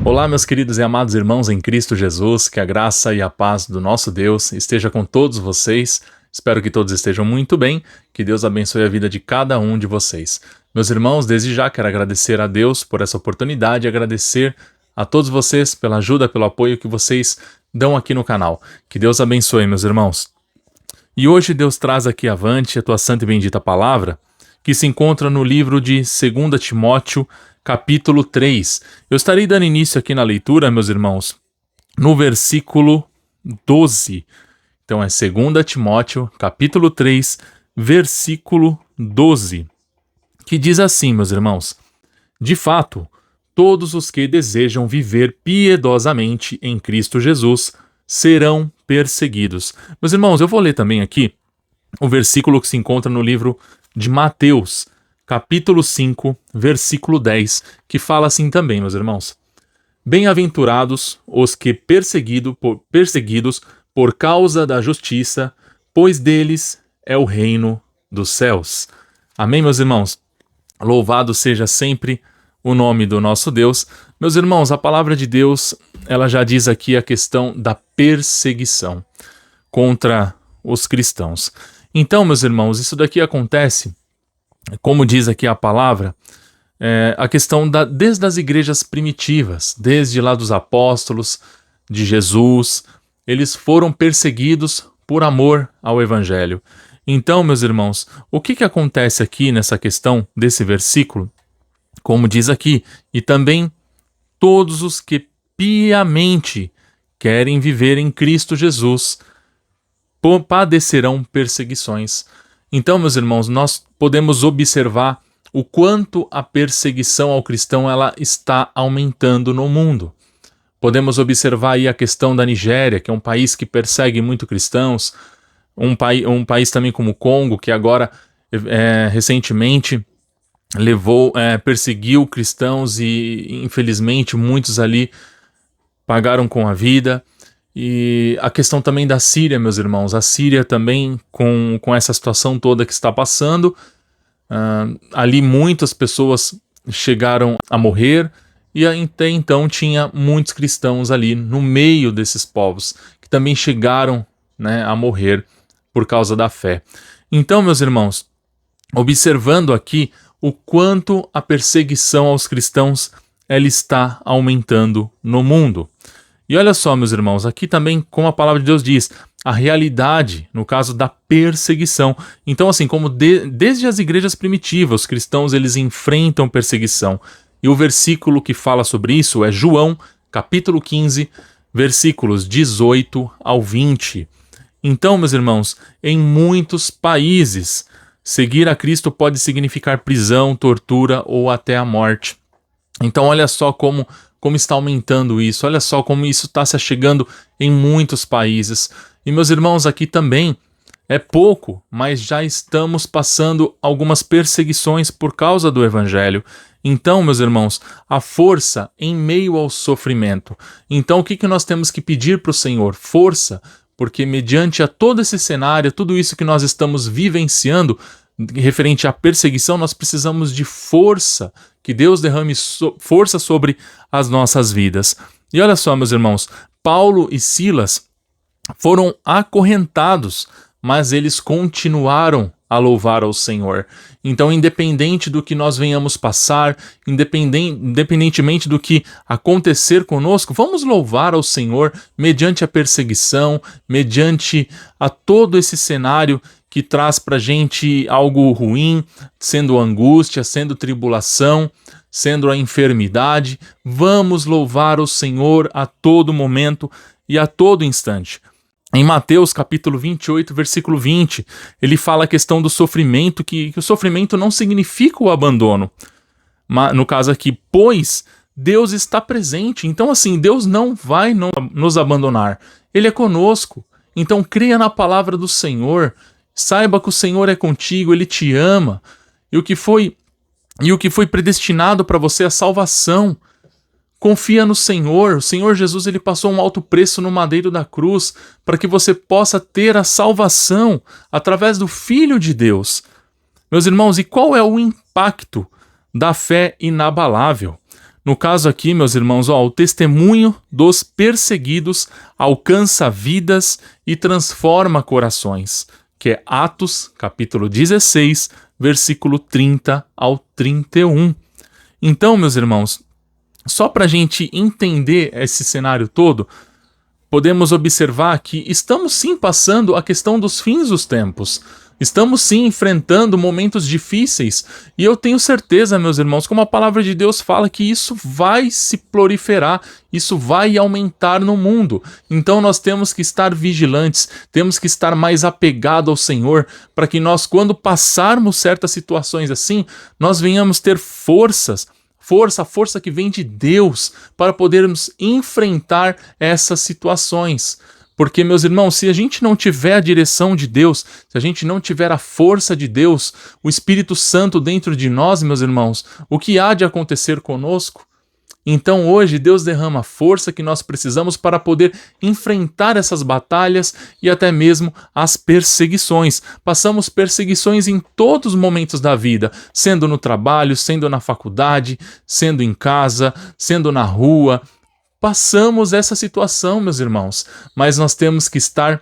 Olá, meus queridos e amados irmãos em Cristo Jesus, que a graça e a paz do nosso Deus esteja com todos vocês. Espero que todos estejam muito bem, que Deus abençoe a vida de cada um de vocês. Meus irmãos, desde já quero agradecer a Deus por essa oportunidade e agradecer a todos vocês pela ajuda, pelo apoio que vocês dão aqui no canal. Que Deus abençoe, meus irmãos. E hoje Deus traz aqui avante a tua santa e bendita palavra, que se encontra no livro de 2 Timóteo, capítulo 3. Eu estarei dando início aqui na leitura, meus irmãos, no versículo 12. Então é 2 Timóteo, capítulo 3, versículo 12, que diz assim, meus irmãos: de fato, todos os que desejam viver piedosamente em Cristo Jesus serão perseguidos. Meus irmãos, eu vou ler também aqui o versículo que se encontra no livro de Mateus, capítulo 5, versículo 10, que fala assim também, meus irmãos: bem-aventurados os que perseguidos por causa da justiça, pois deles é o reino dos céus. Amém, meus irmãos? Louvado seja sempre o nome do nosso Deus. Meus irmãos, a palavra de Deus, ela já diz aqui a questão da perseguição contra os cristãos. Então, meus irmãos, isso daqui acontece, como diz aqui a palavra, a questão desde as igrejas primitivas, desde lá dos apóstolos, de Jesus, eles foram perseguidos por amor ao evangelho. Então, meus irmãos, o que acontece aqui nessa questão desse versículo? Como diz aqui, e também todos os que piamente querem viver em Cristo Jesus padecerão perseguições. Então, meus irmãos, nós podemos observar o quanto a perseguição ao cristão ela está aumentando no mundo. Podemos observar aí a questão da Nigéria, que é um país que persegue muito cristãos, um país também como o Congo, que agora recentemente perseguiu cristãos e infelizmente muitos ali pagaram com a vida. E a questão também da Síria, meus irmãos, a Síria também com essa situação toda que está passando, ali muitas pessoas chegaram a morrer e até então tinha muitos cristãos ali no meio desses povos que também chegaram, né, a morrer por causa da fé. Então, meus irmãos, observando aqui o quanto a perseguição aos cristãos ela está aumentando no mundo. E olha só, meus irmãos, aqui também, como a palavra de Deus diz, a realidade, no caso da perseguição. Então, assim, como desde as igrejas primitivas, os cristãos eles enfrentam perseguição. E o versículo que fala sobre isso é João, capítulo 15, versículos 18 ao 20. Então, meus irmãos, em muitos países, seguir a Cristo pode significar prisão, tortura ou até a morte. Então, olha só como está aumentando isso, olha só como isso está se achegando em muitos países. E, meus irmãos, aqui também é pouco, mas já estamos passando algumas perseguições por causa do Evangelho. Então, meus irmãos, a força em meio ao sofrimento. Então, o que nós temos que pedir para o Senhor? Força, porque mediante a todo esse cenário, tudo isso que nós estamos vivenciando, referente à perseguição, nós precisamos de força, que Deus derrame força sobre as nossas vidas. E olha só, meus irmãos, Paulo e Silas foram acorrentados, mas eles continuaram a louvar ao Senhor. Então, independente do que nós venhamos passar, independentemente do que acontecer conosco, vamos louvar ao Senhor mediante a perseguição, mediante a todo esse cenário que traz pra gente algo ruim, sendo angústia, sendo tribulação, sendo a enfermidade. Vamos louvar o Senhor a todo momento e a todo instante. Em Mateus capítulo 28, versículo 20, ele fala a questão do sofrimento, que o sofrimento não significa o abandono. No caso aqui, pois Deus está presente. Então, assim, Deus não vai nos abandonar. Ele é conosco. Então, creia na palavra do Senhor. Saiba que o Senhor é contigo, Ele te ama. E o que foi predestinado para você é a salvação. Confia no Senhor. O Senhor Jesus ele passou um alto preço no madeiro da cruz para que você possa ter a salvação através do Filho de Deus. Meus irmãos, e qual é o impacto da fé inabalável? No caso aqui, meus irmãos, ó, o testemunho dos perseguidos alcança vidas e transforma corações, que é Atos, capítulo 16, versículo 30 ao 31. Então, meus irmãos, só para a gente entender esse cenário todo, podemos observar que estamos sim passando a questão dos fins dos tempos. Estamos sim enfrentando momentos difíceis. E eu tenho certeza, meus irmãos, como a palavra de Deus fala, que isso vai se proliferar, isso vai aumentar no mundo. Então nós temos que estar vigilantes, temos que estar mais apegados ao Senhor, para que nós, quando passarmos certas situações assim, nós venhamos ter a força que vem de Deus para podermos enfrentar essas situações. Porque, meus irmãos, se a gente não tiver a direção de Deus, se a gente não tiver a força de Deus, o Espírito Santo dentro de nós, meus irmãos, o que há de acontecer conosco? Então hoje Deus derrama a força que nós precisamos para poder enfrentar essas batalhas e até mesmo as perseguições. Passamos perseguições em todos os momentos da vida, sendo no trabalho, sendo na faculdade, sendo em casa, sendo na rua. Passamos essa situação, meus irmãos, mas nós temos que estar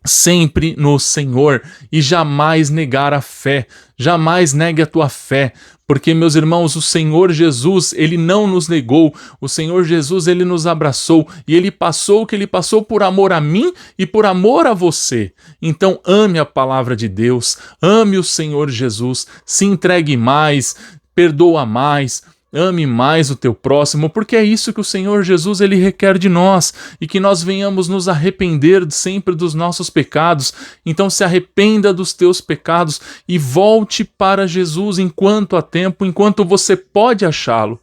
sempre no Senhor e jamais negar a fé, jamais negue a tua fé, porque, meus irmãos, o Senhor Jesus, Ele não nos negou, o Senhor Jesus, Ele nos abraçou e Ele passou o que Ele passou por amor a mim e por amor a você. Então ame a palavra de Deus, ame o Senhor Jesus, se entregue mais, perdoa mais, ame mais o teu próximo, porque é isso que o Senhor Jesus ele requer de nós, e que nós venhamos nos arrepender sempre dos nossos pecados. Então se arrependa dos teus pecados e volte para Jesus enquanto há tempo, enquanto você pode achá-lo.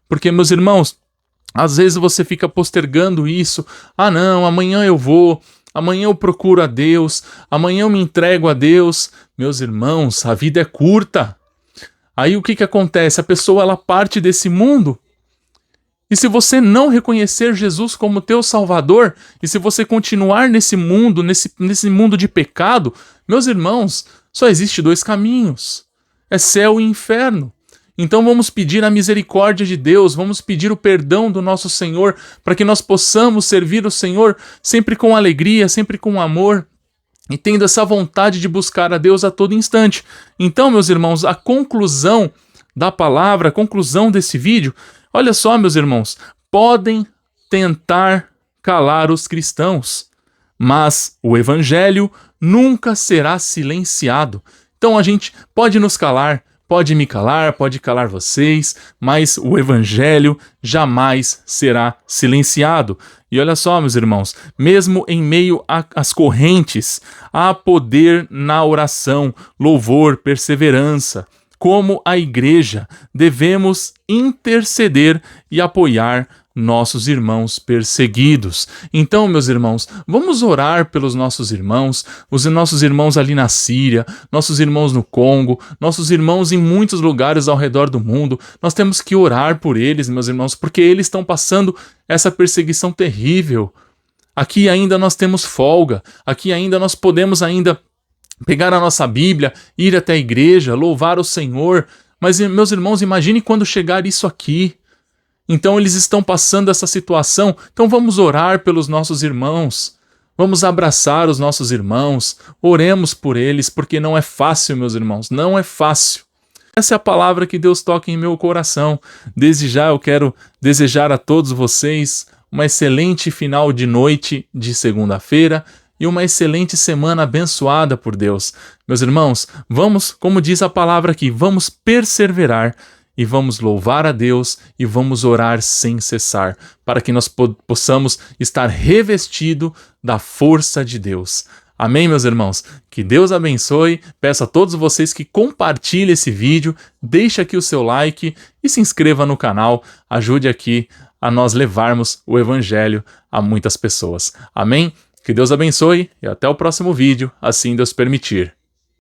Porque, meus irmãos, às vezes você fica postergando isso. Ah não, amanhã eu vou, amanhã eu procuro a Deus, amanhã eu me entrego a Deus. Meus irmãos, a vida é curta. Aí o que acontece? A pessoa ela parte desse mundo, e se você não reconhecer Jesus como teu Salvador, e se você continuar nesse mundo, nesse mundo de pecado, meus irmãos, só existe dois caminhos, é céu e inferno. Então vamos pedir a misericórdia de Deus, vamos pedir o perdão do nosso Senhor, para que nós possamos servir o Senhor sempre com alegria, sempre com amor, e tendo essa vontade de buscar a Deus a todo instante. Então, meus irmãos, a conclusão da palavra, a conclusão desse vídeo, olha só, meus irmãos, podem tentar calar os cristãos, mas o evangelho nunca será silenciado. Então a gente pode nos calar, pode me calar, pode calar vocês, mas o evangelho jamais será silenciado. E olha só, meus irmãos, mesmo em meio às correntes, há poder na oração, louvor, perseverança. Como a igreja, devemos interceder e apoiar nossos irmãos perseguidos. Então, meus irmãos, vamos orar pelos nossos irmãos, os nossos irmãos ali na Síria, nossos irmãos no Congo, nossos irmãos em muitos lugares ao redor do mundo. Nós temos que orar por eles, meus irmãos, porque eles estão passando essa perseguição terrível. Aqui ainda nós temos folga, aqui ainda nós podemos ainda pegar a nossa Bíblia, ir até a igreja, louvar o Senhor. Mas, meus irmãos, imagine quando chegar isso aqui. Então eles estão passando essa situação, então vamos orar pelos nossos irmãos, vamos abraçar os nossos irmãos, oremos por eles, porque não é fácil, meus irmãos, não é fácil. Essa é a palavra que Deus toca em meu coração. Desde já eu quero desejar a todos vocês uma excelente final de noite de segunda-feira e uma excelente semana abençoada por Deus. Meus irmãos, vamos, como diz a palavra aqui, vamos perseverar, e vamos louvar a Deus e vamos orar sem cessar, para que nós possamos estar revestidos da força de Deus. Amém, meus irmãos? Que Deus abençoe. Peço a todos vocês que compartilhem esse vídeo, deixe aqui o seu like e se inscreva no canal. Ajude aqui a nós levarmos o Evangelho a muitas pessoas. Amém? Que Deus abençoe e até o próximo vídeo, assim Deus permitir.